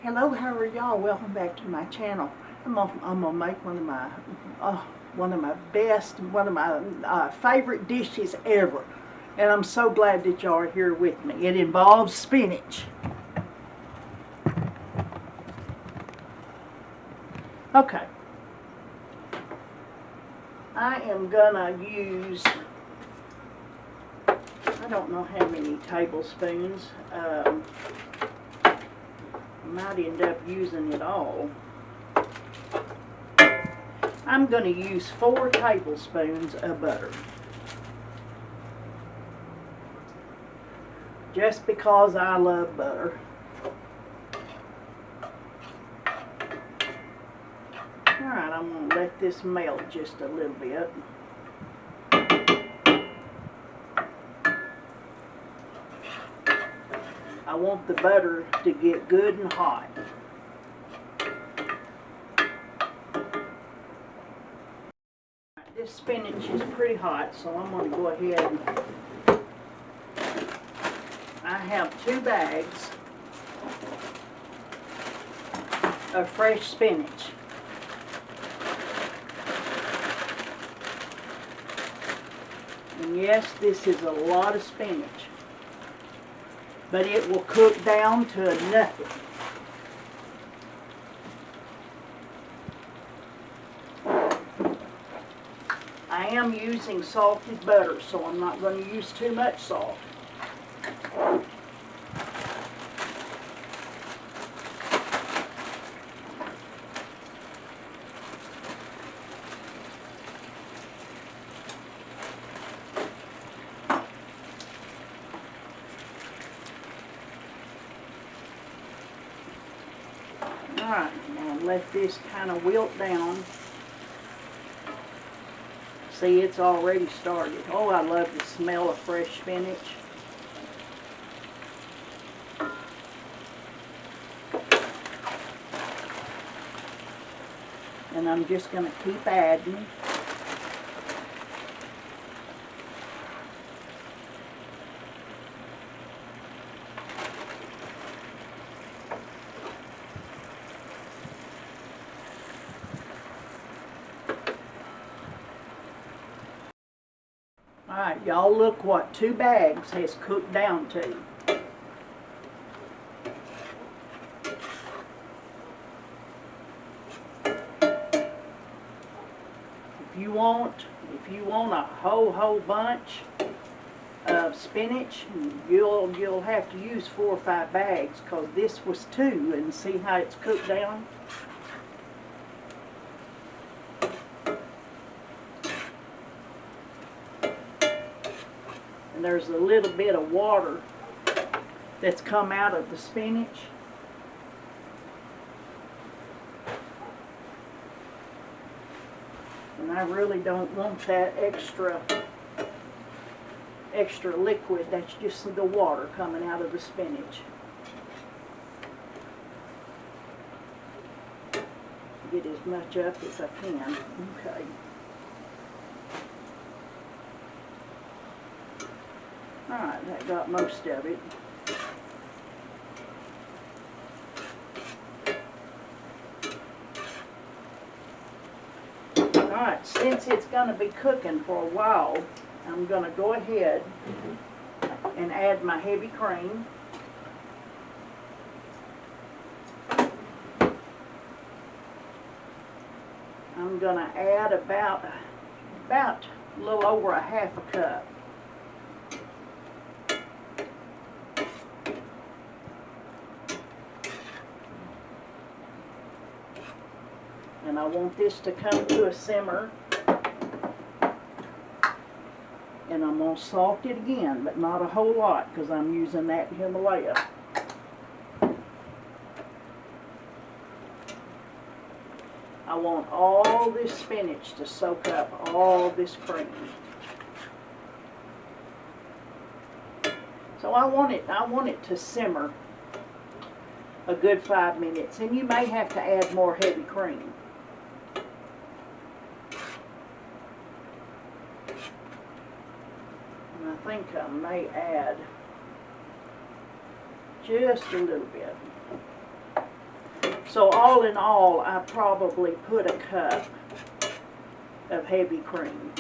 Hello, how are y'all? Welcome back to my channel. I'm gonna make one of my best, one of my favorite dishes ever, and I'm so glad that y'all are here with me. It involves spinach. Okay, I am gonna use, I don't know how many tablespoons. Might end up using it all. I'm going to use 4 tablespoons of butter. Just because I love butter. Alright, I'm going to let this melt just a little bit. I want the butter to get good and hot. This spinach is pretty hot, so I'm going to go ahead and I have 2 bags of fresh spinach. And yes, this is a lot of spinach, but it will cook down to nothing. I am using salted butter, so I'm not going to use too much salt. Alright, now let this kind of wilt down. See, it's already started. Oh, I love the smell of fresh spinach. And I'm just going to keep adding. Alright, y'all, look what 2 bags has cooked down to. If you want a whole bunch of spinach, you'll have to use 4 or 5 bags, because this was 2, and see how it's cooked down. And there's a little bit of water that's come out of the spinach. And I really don't want that extra liquid. That's just the water coming out of the spinach. Get as much up as I can. Okay. Alright, that got most of it. Alright, since it's going to be cooking for a while, I'm going to go ahead and add my heavy cream. I'm going to add about a little over a half a cup. And I want this to come to a simmer. And I'm going to salt it again, but not a whole lot, because I'm using that Himalaya. I want all this spinach to soak up all this cream. So I want it to simmer a good 5 minutes, and you may have to add more heavy cream. And I think I may add just a little bit. So all in all, I probably put a cup of heavy cream.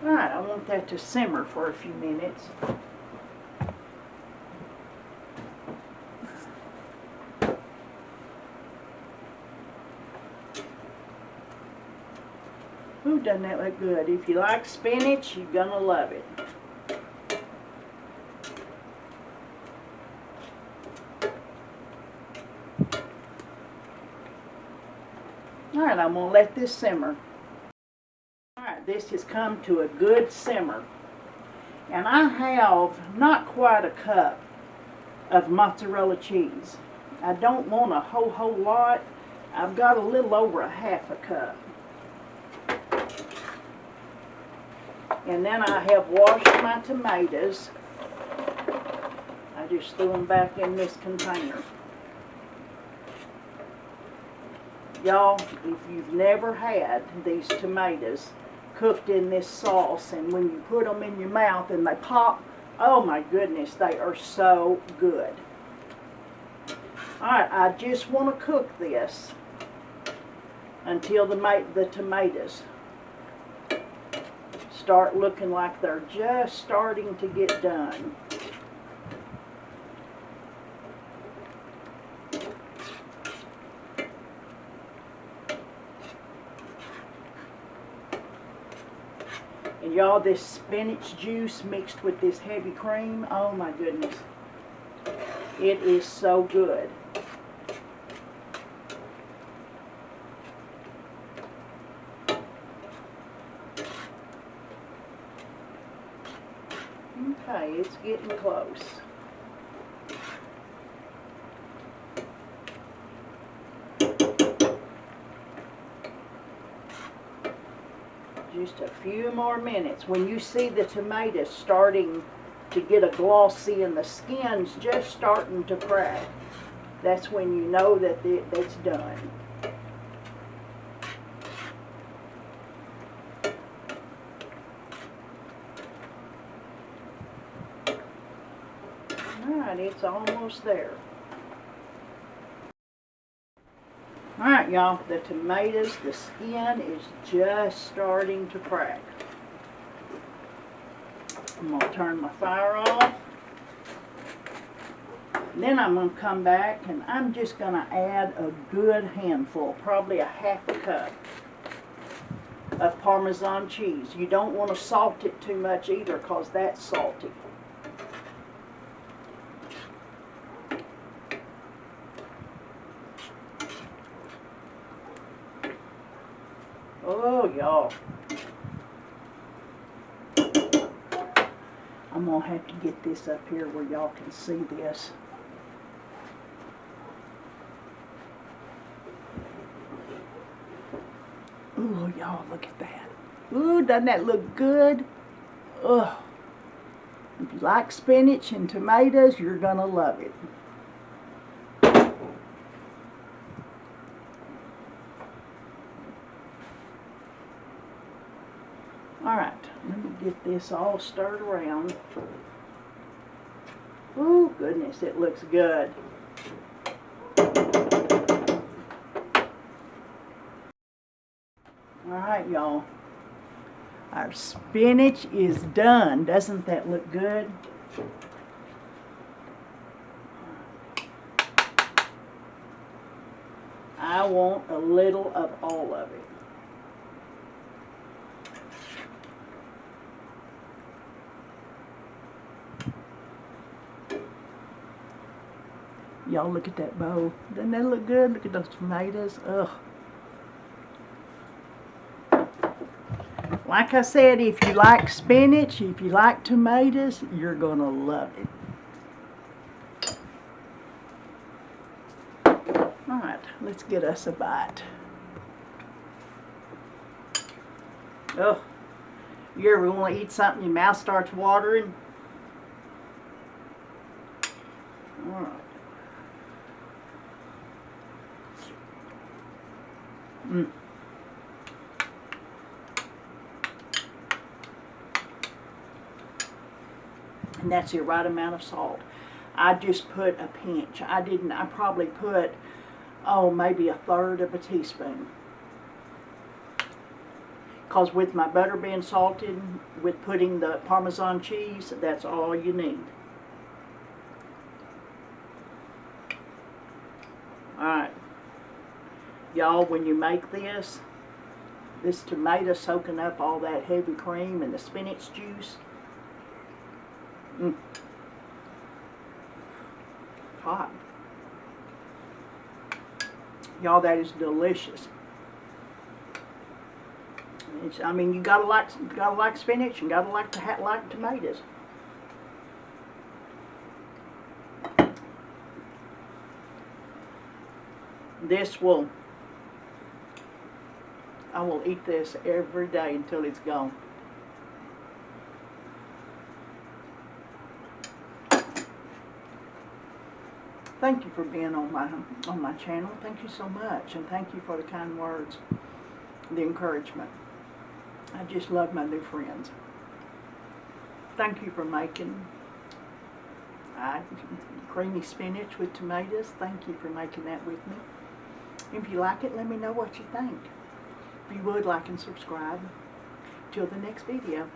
Alright, I want that to simmer for a few minutes. Ooh, doesn't that look good? If you like spinach, you're gonna love it. Alright, I'm gonna let this simmer. Alright, this has come to a good simmer. And I have not quite a cup of mozzarella cheese. I don't want a whole lot. I've got a little over a half a cup. And then I have washed my tomatoes. I just threw them back in this container. Y'all, if you've never had these tomatoes cooked in this sauce, and when you put them in your mouth and they pop, oh my goodness, they are so good. Alright, I just want to cook this until the tomatoes start looking like they're just starting to get done. And y'all, this spinach juice mixed with this heavy cream, oh my goodness. It is so good. Okay, it's getting close. Just a few more minutes. When you see the tomatoes starting to get a glossy and the skin's just starting to crack, that's when you know that it's done. Alright, it's almost there. Alright, y'all, the tomatoes, the skin is just starting to crack. I'm going to turn my fire off. And then I'm going to come back and I'm just going to add a good handful, probably a half a cup of Parmesan cheese. You don't want to salt it too much either, because that's salty. Oh, y'all. I'm going to have to get this up here where y'all can see this. Ooh, y'all, look at that. Ooh, doesn't that look good? Ugh. If you like spinach and tomatoes, you're going to love it. Alright, let me get this all stirred around. Ooh, goodness, it looks good. Alright, y'all. Our spinach is done. Doesn't that look good? I want a little of all of it. Y'all, look at that bowl. Doesn't that look good? Look at those tomatoes. Ugh. Like I said, if you like spinach, if you like tomatoes, you're going to love it. Alright, let's get us a bite. Ugh. You ever want to eat something, your mouth starts watering? Alright. And that's the right amount of salt. I just put a pinch. I probably put, oh, maybe a third of a teaspoon. Because with my butter being salted, with putting the Parmesan cheese, that's all you need. Alright. Y'all, when you make this tomato soaking up all that heavy cream and the spinach juice. Hot. Y'all, that is delicious. I mean, you gotta like spinach and gotta like tomatoes. I will eat this every day until it's gone. Thank you for being on my channel. Thank you so much, and thank you for the kind words, the encouragement. I just love my new friends. Thank you for making creamy spinach with tomatoes. Thank you for making that with me. If you like it, let me know what you think. If you would, like and subscribe. Till the next video.